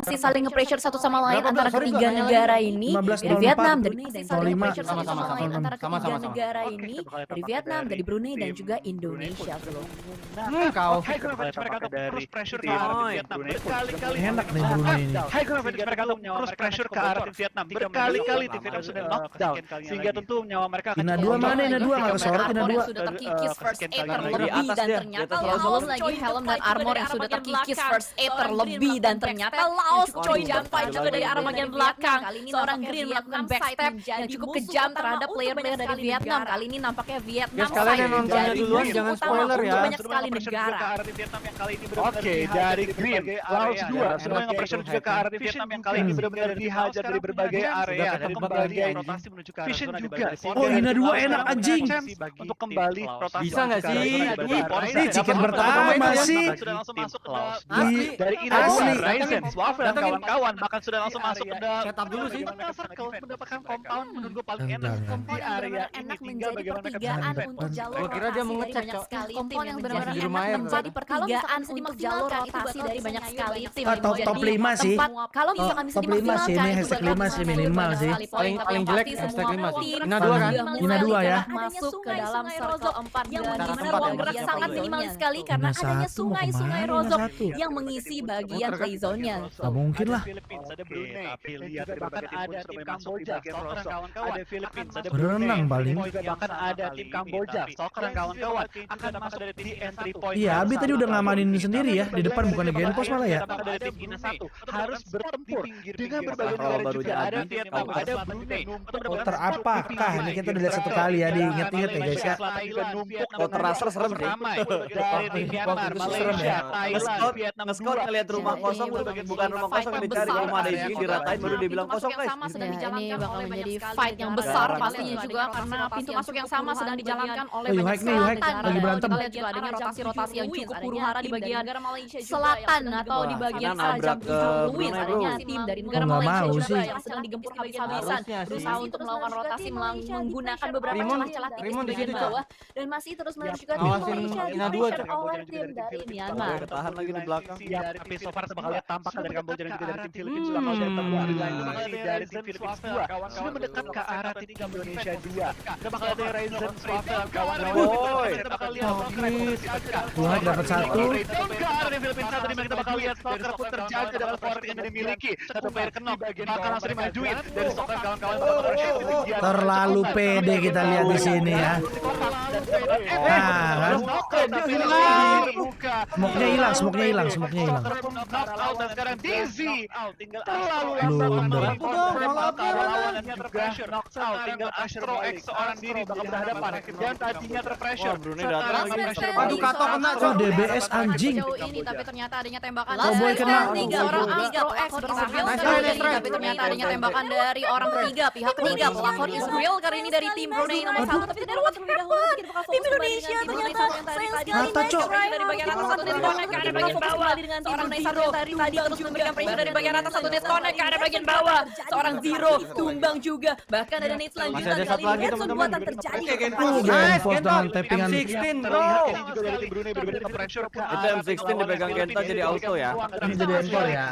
masih saling nge-pressure satu sama lain antara ketiga negara ini dari Vietnam, dari negara ini dari Vietnam, dari Brunei dan juga Indonesia. Kau mereka tuh terus pressure ke arah Vietnam berkali-kali. Enak nih Brunei ini. High ground advantage mereka tuh terus pressure ke arah tim Vietnam berkali-kali. Tim Vietnam sudah knockdown sehingga tentu nyawa mereka akan Ina 2 mana? Ina 2 nggak kesorot. Ina 2 sudah terkikis first aid terlebih dan ternyata Laos lagi helm dan armor yang sudah terkikis first aid terlebih dan ternyata Laos coy jump fight juga dari arah bagian belakang. Seorang Green melakukan backstep yang cukup kejam terhadap player-player dari Vietnam. Kali ini nampaknya Vietnam kalian yang nontonnya duluan jangan spoiler ya. Banyak sekali negara. Oke, dari Green, Laos 2 sudah nge-pressure juga ke arah Vietnam yang kali ini benar-benar dihajar dari berbagai area dan kembali rotasi menuju ke arah Vision juga. Oh, Ina 2 enak anjing. Untuk kembali rotasi. Bisa nggak sih? Ini chicken pertama sih. Sudah langsung masuk ke Dari Ina 2, asli. Ryzen, Swaffle dan kawan-kawan bahkan sudah langsung masuk ke dalam. Setup dulu sih. Circle mendapatkan compound menurut gue paling enak. Kompon yang benar-benar enak menjadi pertigaan untuk jalur Gua kira dia mau rotasi dari ngecek, banyak Cok. sekali Kompon tim yang yang benar-benar menjadi enak enak menjadi menjadi pertigaan untuk jalur rotasi dari banyak sekali tim. Top 5 sih. Kalau misalkan bisa Top 5 sih, ini hashtag 5 sih minimal sih. Paling jelek hashtag 5 sih. Ina 2 kan? Ina 2 ya. Masuk ke dalam circle 4 Cara yang dimana tempat ruang ya, gerak Mas. sangat minimalis sekali karena Ina adanya satu, mau sungai-sungai kemana rozok Ina satu? yang mengisi bagian play zone-nya. Gak mungkin lah. Ada Brunei, tapi lihat bahkan ada tim Kamboja, Stalker dan kawan-kawan. Ada Philippines, ada Berenang paling. bahkan ada tim Kamboja, Stalker dan kawan-kawan akan masuk dari di entry point. Iya, Abi tadi udah ngamanin ini sendiri ya. Di depan bukannya Genpos malah ya. Dari tim Ina 1 harus bertempur dengan berbagai negara juga. Ada Vietnam, ada Brunei. Counter apakah? Ini kita udah lihat satu kali ya. Diinget-inget ya guys ya. Counter Raster serem sih. Dari tim Myanmar, Malaysia, Thailand, Vietnam. Nge-scout ngeliat rumah kosong bukan rumah kosong yang dicari, rumah ada isinya diratain baru dia bilang kosong guys. Ini bakal menjadi fight yang besar pastinya juga karena pintu masuk yang sama sedang dijalankan oleh Oh, banyak Yuhek nih, Yuhek sekali. lagi berantem. Kita lihat juga adanya rotasi-rotasi yang cukup huru-hara di bagian selatan atau di bagian Karena nabrak ke Louis. Brunei, Adanya bro. tim dari negara Oh, nggak Malaysia mau juga sih. yang sedang digempur habis-habisan Harusnya sih. berusaha untuk melakukan rotasi menggunakan beberapa Rimon- celah-celah tipis Rimon di di bagian situ, Cok. bawah dan masih terus-menerus juga Awasin Malaysia Ina 2, di-pressure Cok. oleh tim dari Myanmar. Ketahan lagi di belakang. Tapi so far bakal lihat tampaknya dari Kamboja dan juga dari tim Philippines bakal dari temuan dari tim Philippines 2 sudah mendekat ke arah tim Indonesia 2. Kita bakal ada Ryzen, Swaffle, kawan-kawan. Kita bakal lihat Yuhek dapat 1. ke arah tim Philippines 1 dimana kita bakal lihat Stalker pun terjaga dengan forward yang dimiliki. Satu player kenok bakal langsung dimajuin dari Stalker kawan-kawan bakal berhasil bagian. Terlalu pede kita lihat di sini ya. Nah, kan. Smoke-nya hilang, smoke-nya hilang, smoke-nya hilang. Knockout dan sekarang Dizzy terlalu Blunder. tinggal Astro X seorang diri bakal berhadapan dan tadinya terpressure. Brunei datang lagi. Aduh, Kato kena, Oh, DBS anjing. Sejauh ini tapi ternyata adanya tembakan Cowboy kena. orang Astro X berhasil tapi ternyata adanya tembakan dari orang ketiga pihak ketiga pelakon Israel kali ini dari tim Brunei nomor 1 tapi ternyata terlebih dahulu tim Indonesia ternyata sayang sekali Rata, Cok. dari bagian atas satu disconnect ke arah bagian bawah dengan seorang Zero dari tadi terus memberikan pressure dari bagian atas satu disconnect ke arah bagian bawah seorang Zero tumbang juga bahkan ada nade Masih selanjutnya ada kali satu lagi ini teman-teman. buatan terjadi Genpos dengan tappingan. M16 bro. Juga dari Brunei berbeda ke pressure ke Itu M16 dipegang Genta jadi auto ya. Ini jadi endor ya.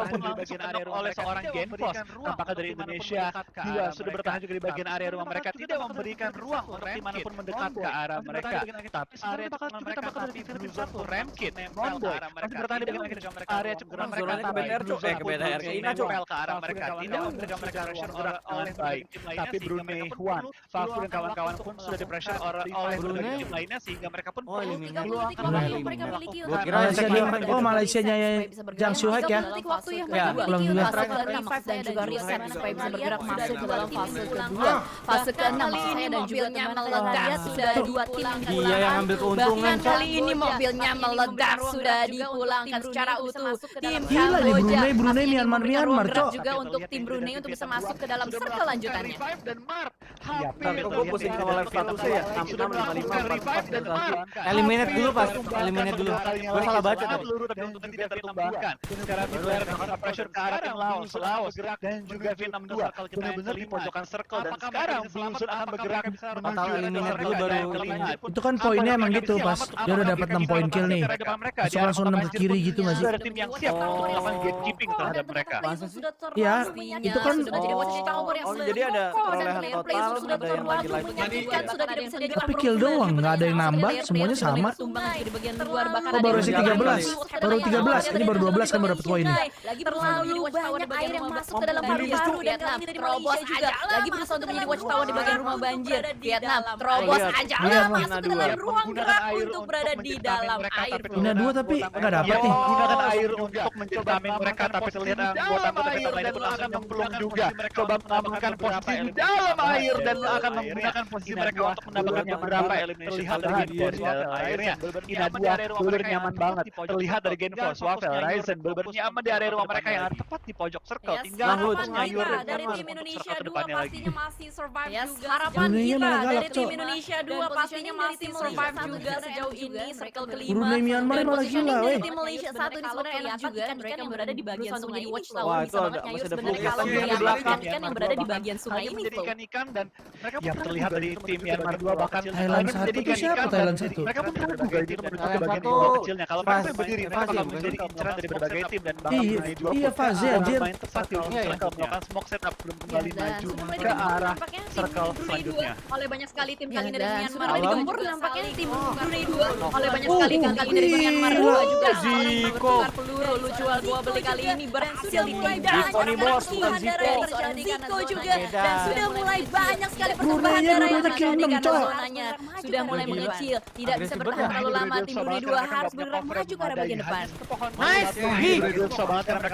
di bagian area rumah oleh seorang Genpos tampaknya dari Indonesia juga sudah bertahan juga di bagian area rumah mereka tidak memberikan ruang untuk dimanapun mendekat ke arah mereka tapi sebenarnya bakal juga tambahkan dari Philippines satu Ramkit Monboy masih bertahan di bagian area cukup mereka Zonanya ke BTR, Cok. ke BTR ke Ina, Cok. ke arah mereka tidak memberikan mereka pressure gerak oleh baik tapi Brunei Huan Fafu dan kawan-kawan pun sudah di pressure oleh Brunei. tim lainnya sehingga mereka pun Oh, ini mereka miliki Gua kira Malaysia dia, oh Malaysianya Jang Shuhek ya. waktu yang Ya, pulang juga. fase ke-6 dan juga reset supaya bisa bergerak masuk ke dalam fase kedua. Fase ke-6 saya dan juga teman meledak sudah dua tim yang Dia yang ambil keuntungan, Bahkan Cok. kali ini mobilnya meledak sudah dipulangkan secara utuh. Tim Gila nih, Kamboja Brunei, masih Myanmar, memberikan ruang gerak Cok. juga untuk tim Brunei untuk bisa masuk ke dalam circle lanjutannya. dan Mark Tapi kok gue pusing sama live statusnya ya. 66, 55, 44, eliminate dulu pas. Eliminate dulu. Gue salah baca tadi. peluru dan untuk tidak tertumbangkan. Sekarang player melakukan pressure ke arah tim Laos bergerak dan juga Vietnam 2 benar-benar di pojokan circle dan sekarang Blusun akan bergerak Atau eliminate dulu baru Itu kan poinnya emang gitu pas dia udah dapat 6 poin kill nih. Masuk langsung 6 ke kiri gitu nggak sih? Ada tim yang siap untuk melakukan gatekeeping terhadap mereka. Ya, itu kan jadi ada perolehan total, ada yang lagi-lagi. tapi kill doang, nggak ada yang nambah, semuanya sama. Oh baru isi 13, baru 13, ini baru 12 kan baru dapet poin. Terlalu banyak air yang masuk ke dalam paru-paru Vietnam. Terobos juga. Lagi berusaha untuk menjadi watchtower di bagian rumah banjir. Vietnam, terobos aja masuk ke dalam ruang gerak untuk berada di dalam air. Mina 2 tapi nggak dapet nih. Menggunakan air untuk mencerdamai mereka, tapi terlihat anggota air dan akan memblok juga. Coba menambahkan posisi di dalam air dan akan menggunakan posisi mereka untuk mendapatkan beberapa eliminasi. Terlihat dari Game Force airnya. Ina 2 benar nyaman banget. Terlihat dari Game Force, Waffle, Ryzen benar nyaman di area rumah mereka yang ada tepat di pojok circle. Tinggal ngayur dari tim Indonesia 2 pastinya masih survive juga. Harapan kita dari tim Indonesia 2 pastinya masih survive juga sejauh ini circle kelima. Brunei Myanmar malah gila weh. Tim Malaysia satu ini sebenarnya enak juga mereka yang berada di bagian sungai ini watchtower Wah, bisa itu banget ada- nyayur masih ada sebenarnya fluke kalau lagi melihat di belakang. ikan yang berada di bagian sungai ini tuh. ikan dan mereka yang terlihat dari tim Myanmar 2 bahkan Thailand 1 tuh siapa Thailand 1? mereka pun tahu juga itu menuju ke Thailand bagian satu, bawah kecilnya. Kalau mereka Faz, berdiri, mereka Faz bakal ya, menjadi bukan? inceran dari berbagai tim dan bakal Iya, mengenai dua iya, Faz ya, anjir. main tepat di ujung circle, melakukan smoke setup belum kembali Dan maju sudah mulai ke digempur arah nampaknya tim circle Brunei selanjutnya. 2 oleh banyak sekali tim kali ini Ya, dari dan Myanmar. sudah Digempur nampaknya tim Brunei 2 oleh banyak sekali kali ini dari Myanmar 2 juga. Ziko. Bertukar peluru, lu jual gua beli kali ini berhasil ditendang. Ziko nih, bos, bukan Ziko. Ziko juga Beda. dan sudah mulai banyak sekali pertumbuhan Brunei darah yang udah kill terjadi 6, karena Cok. zonanya sudah mulai mengecil. Tidak bisa bertahan terlalu lama tim Brunei 2 harus bergerak maju ke arah bagian depan. Nice,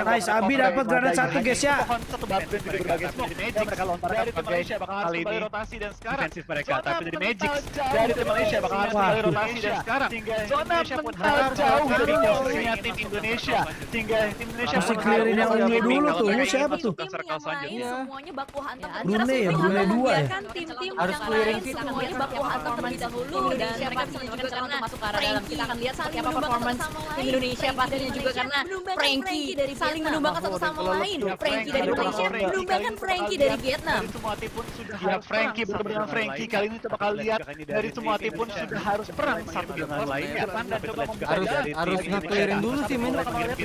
Nice, Abi dapat granat 1 guys ya. Satu batu dan juga berbagai smoke mereka lontarkan sebagai kali ini rotasi dan sekarang defensif mereka, tapi dari Magic dari tim Malaysia bakal harus kembali rotasi dan sekarang zona mental jauh dari posisinya tim Indonesia. Tinggal tim Indonesia Masih clearin yang ungu dulu tuh. Ungu siapa tuh? Tim yang lain semuanya baku hantam terlebih Brunei ya, dahulu. Brunei 2 ya. Biarkan tim-tim Harus yang clearing lain fit. semuanya baku hantam terlebih dahulu dan mereka bisa menunjukkan cara untuk masuk ke arah dalam. Kita akan lihat seperti apa performance tim Indonesia pastinya juga karena Frankie saling menumbangkan satu sama lain. Frankie dari Malaysia menumbangkan Frankie dari Vietnam. Semua tim pun sudah harus Frankie benar-benar Frankie kali ini kita bakal lihat dari semua tim pun sudah harus perang satu dengan lainnya. Depan dan coba membuka jalan. harus nge-clearin dulu sih, men.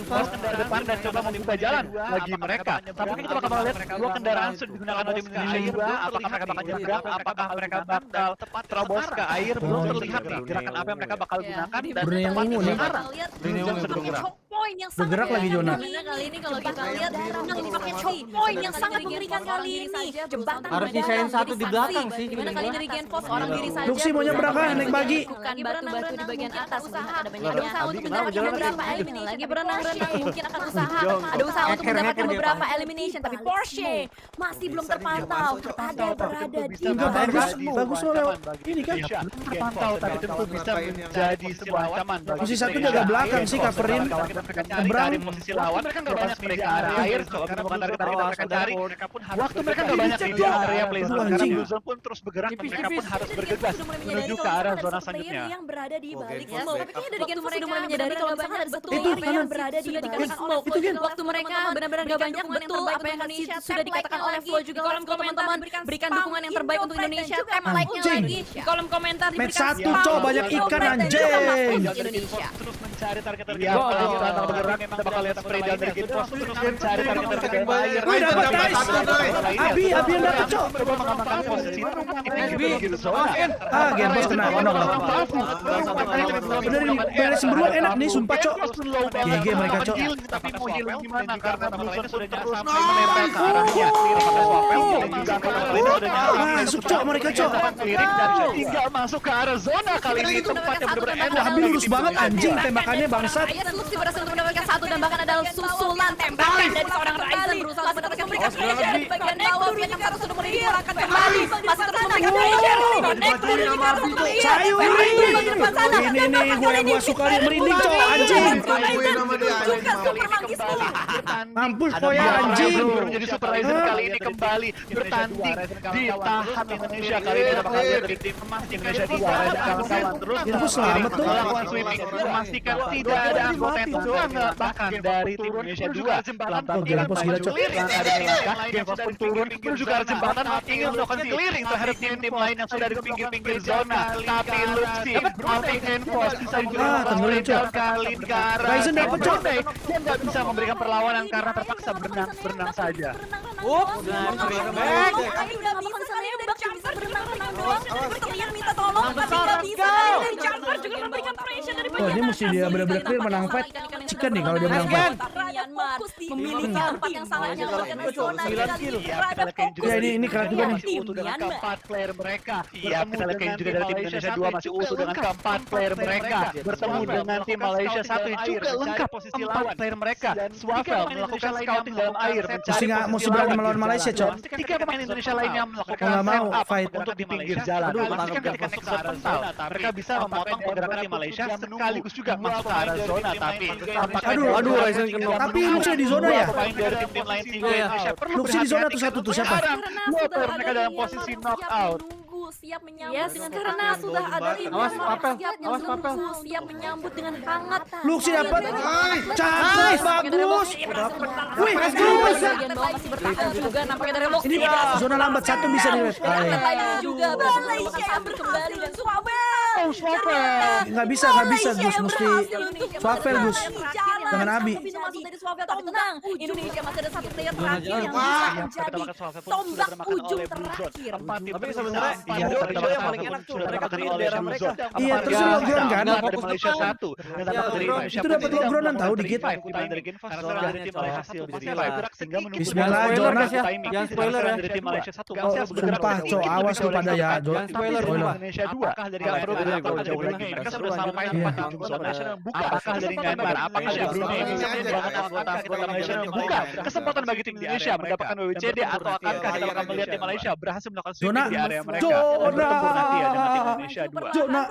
Harus ke depan dan coba membuka jalan bagi mereka. Tapi kita bakal lihat dua kendaraan sudah digunakan oleh tim Indonesia juga. Apakah mereka bakal nyebrang? Apakah mereka bakal terobos ke air? Belum terlihat nih gerakan apa yang mereka bakal gunakan dan Brunei yang ungu nih. Brunei yang ungu bergerak. Poin yang Bergerak lagi, Jona. kali ini kalau kita lihat ini pakai choke point yang sangat mengerikan kali ini. Jembatan Harus berdarah sisain satu menjadi di belakang saksi. sih, Dimana kali dari Gen Force orang diri saja. Luxi maunya berapa? Naik bagi. Bukan batu-batu di bagian atas. Ada banyak usaha untuk Kenapa mendapatkan jalan beberapa kayak eliminasi. Lagi berenang-renang mungkin akan usaha. Ada usaha untuk mendapatkan beberapa elimination. Tapi Porsche masih belum terpantau. Ada berada di Enggak bagus, bagus lo lewat ini kan. terpantau tapi tentu bisa menjadi sebuah ancaman. Posisi 1 jaga belakang sih, coverin. Nyebrang. Di posisi lawan mereka nggak banyak mereka area air karena bukan tarik mereka cari mereka pun harus waktu mereka nggak banyak di area play zone karena Anjing. blue zone pun terus bergerak dan mereka pun harus bergegas menuju ke arah zona selanjutnya. yang berada di balik Gen smoke. Force Tapi kayaknya dari Gen Force sudah mulai menyadari kalau misalnya ada satu Itu player kanan. yang berada di balik smoke. Itu Gen. Waktu mereka benar-benar gak banyak betul apa yang sudah dikatakan oleh Flo juga kolom teman-teman berikan dukungan yang terbaik untuk Indonesia. Tap like-nya Anjing. lagi di kolom komentar Match diberikan 1 spam. cow banyak ikan anjing. Untuk Indonesia. Terus mencari target-target Iya, tanpa bergerak kita bakal lihat spray down dari Gen Force terus mencari target-target yang lain. Wih, dapat nice. Abi yang dapat cok. Coba mengamankan posisi di zona. Ah, Gen Force kena onok loh. Bener nih, beresin beruan enak nih, sumpah cok. GG mereka cok. Tapi mau heal gimana karena Blue Zone sudah sampai menempel ke arahnya. Masuk cok mereka cok. Tinggal masuk ke arah zona kali ini tempat yang benar-benar enak. Abi lurus banget anjing tembakannya bangsat. Ayat Luxi berhasil untuk mendapatkan satu dan bahkan adalah susulan tembakan dari seorang Ryzen berusaha mendapatkan memberikan pressure di bagian bawah. Banyak harus sudah mulai diarahkan kembali. Masih terus memberikan pressure. Connect dari Ricardo untuk melihat. Sayur ini nih gue yang gua suka nih merinding cok anjing. Juga super manggis. Mampus kok ya anjing. Menjadi Super Ryzen kali ini kembali bertanding ditahan Indonesia kali ini bakal lihat dari tim emas Indonesia 2 dan kawan-kawan terus Itu selamat tuh. melakukan sweeping memastikan tidak ada anggota yang tertangkap bahkan dari tim Indonesia 2 Oh, Gen Force gila, Cok. Game Force pun turun menuju ke arah jembatan ingin melakukan clearing terhadap tim-tim lain yang sudah di pinggir-pinggir zona. Tapi Luxi multi enforce bisa juga tenggelam, Cok. Kalin ke arah Ryzen dapet, Cok. Dia nggak bisa memberikan perlawanan karena terpaksa berenang saja. Oh, ini mesti dia benar-benar clear menang fight. Chicken nih kalau dia menang fight. Memiliki tempat yang sangat nyaman dengan zona Ya ini keren juga nih. Dengan keempat player mereka. Iya, kita lihat juga dari tim Indonesia 2 masih utuh dengan keempat player mereka. Bertemu dengan tim Malaysia 1 yang juga lengkap posisi lawan. Player mereka. Swavel melakukan scouting dalam air. Mesti berani melawan Malaysia, Cok. 3 pemain Indonesia lainnya melakukan Nggak mau stand up fight. untuk di pinggir jalan. Ketika masuk ke arah zona, mereka bisa memotong pergerakan tim Malaysia sekaligus juga masuk ke arah zona. Tapi Aduh, Ryzen kena. Tapi Luxi di zona ya? pemain dari tim lain tim Indonesia perlu Luxi di zona tuh satu tuh siapa? Water mereka dalam posisi knockout. Siap menyambut karena sudah ada tim Awas, Papel. yang Awas, Papel. siap menyambut dengan hangat. Luxi dapat. Cakep, bagus. Wih, Masih bertahan juga nampaknya dari Luxi. ini zona lambat satu bisa di red. Lainnya juga Malaysia yang kembali dan Nggak bisa Gus, mesti Swavel Gus. Dengan Abi. Bisa masuk dari Swavel tapi tenang. Indonesia masih ada satu player terakhir yang bisa menjadi tombak ujung terakhir. Tapi sebenarnya Iya, Indo yang paling enak tuh mereka clear daerah mereka. Iya, terus lu lockdown kan? Dari Malaysia 1 dan dapat dari Indonesia. Itu dapat lockdownan tahu dikit. Dari Genfast dari tim Malaysia hasil jadi live sehingga menunggu Bismillah, Jonas ya. Jangan spoiler ya. dari tim Malaysia 1. Oh, sumpah, Cok, awas lu pada ya, Jonas. Spoiler, Indonesia 2. Apakah dari mereka sudah sampai Iya. tempat ujung zona? Apakah dari Myanmar? Apakah dari Brunei? Bahkan anggota Malaysia yang buka kesempatan bagi tim Indonesia mendapatkan WWCD atau akankah kita akan melihat tim Malaysia berhasil melakukan sweeping di area mereka? Bertempur nanti ya dengan tim Indonesia 2. Jona.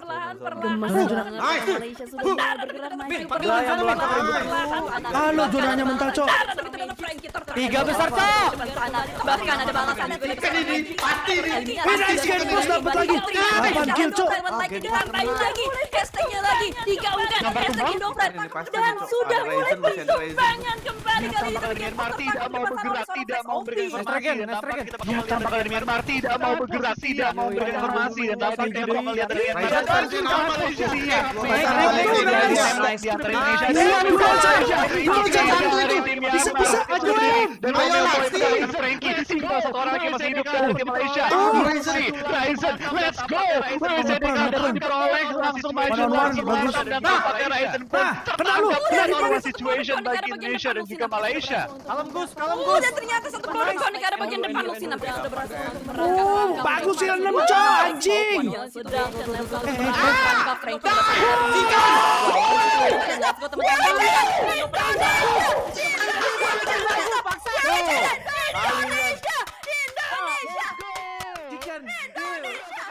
Malaysia sudah bergerak maju. Halo, zonanya mental, Cok. 3 besar, Cok. Bahkan ada balasan Nice game, Bos, dapat lagi. 8 kill, Cok. lagi hashtagnya lagi digaungkan hashtag Indofred dan sudah mulai perkembangan kembali kali ini Myanmar tidak mau bergerak, tidak mau memberikan informasi. Tampaknya dari Myanmar tidak mau bergerak, tidak mau memberikan informasi dan tampaknya kita melihat dari Myanmar Bisa. dan Frankie tinggal satu orang yang masih hidup dari tim Malaysia. Ryzen, let's go. Ryzen diperoleh langsung maju dan tampaknya Ryzen pun terangkat situation bagi Indonesia dan juga Malaysia. Kalem Gus. dan ternyata satu peluru konik ada bagian depan Luxina yang sudah berhasil merangkap Bagus sih 6, Cok, anjing. yang sudah merangkap Frankie let's go teman-teman Indonesia